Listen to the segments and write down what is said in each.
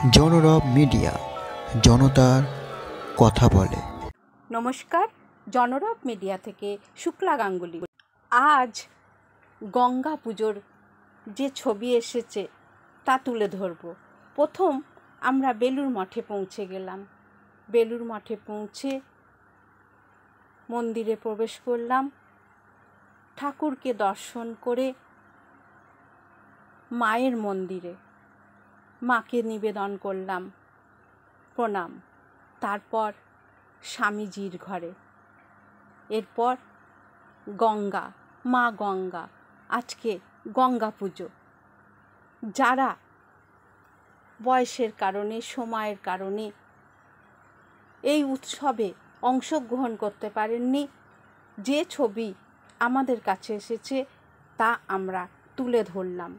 জনরব media, জনতার কথা বলে। নমস্কার, জনরব মিডিয়া থেকে শুক্লা গাঙ্গুলি। আজ গঙ্গা পুজোর যে ছবি এসেছে তা তুলে ধরব। প্রথম আমরা বেলুড় মঠে পৌঁছে গেলাম। বেলুড় মঠে পৌঁছে মন্দিরে প্রবেশ করলাম। ঠাকুরকে দর্শন করে মায়ের মন্দিরে মাকে নিবেদন করলাম প্রণাম। তারপর স্বামীজির ঘরে, এরপর গঙ্গা, মা গঙ্গা, আজকে গঙ্গা পুজো। যারা বয়সের কারণে, সময়ের কারণে এই উৎসবে অংশগ্রহণ করতে পারেননি, যে ছবি আমাদের কাছে এসেছে তা আমরা তুলে ধরলাম।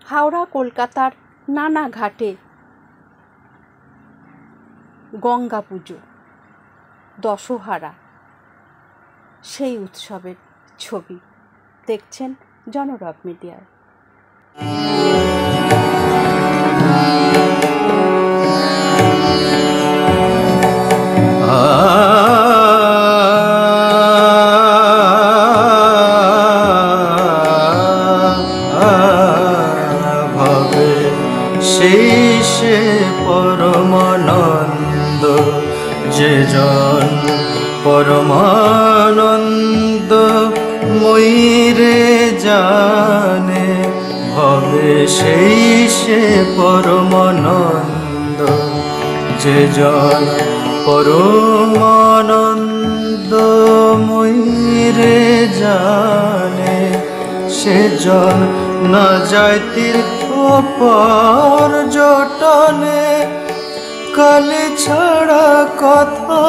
হাওড়া কলকাতার নানা ঘাটে গঙ্গা পুজো, দশহারা, সেই উৎসবের ছবি দেখছেন জনরব মিডিয়ায়। শেষে পরমানন্দ, যে জন পরমানন্দ ময়ূরে জানে, ভবে শেষে পরমানন্দ, যে জন পরমানন্দ ময়ূরে জানে, সে জন না যায় তীর্থ পর্যটনে, কালে ছাড়া কথা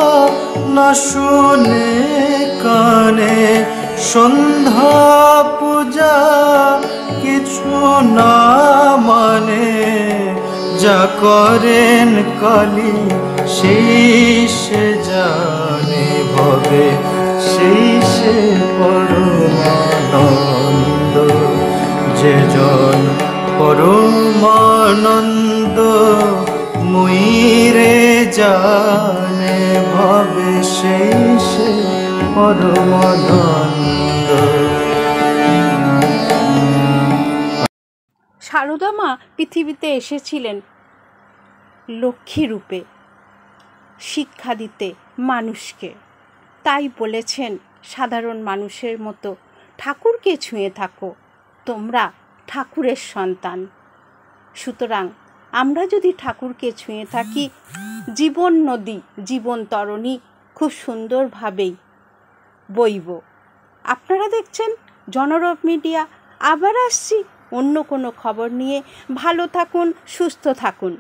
না শুনে কানে, সন্ধ্যা পূজা কিছু না মানে, যা করেন কালী সেই সে জানে, ভবে সেই সে পরমানন্দ, যে জন পরমানন্দ ময়ূরে জানে, ভবে সেই সে পরমানন্দ। সারদা মা পৃথিবীতে এসেছিলেন লক্ষ্মী রূপে, শিক্ষা দিতে মানুষকে। তাই বলেছেন, সাধারণ মানুষের মতো ঠাকুরকে ছুঁয়ে থাকো, তোমরা ঠাকুরের সন্তান। সুতরাং আমরা যদি ঠাকুরকে ছুঁয়ে থাকি, জীবন নদী, জীবন তরণী খুব সুন্দরভাবেই বইব। আপনারা দেখছেন জনরব মিডিয়া। আবার আসছি অন্য কোনো খবর নিয়ে। ভালো থাকুন, সুস্থ থাকুন।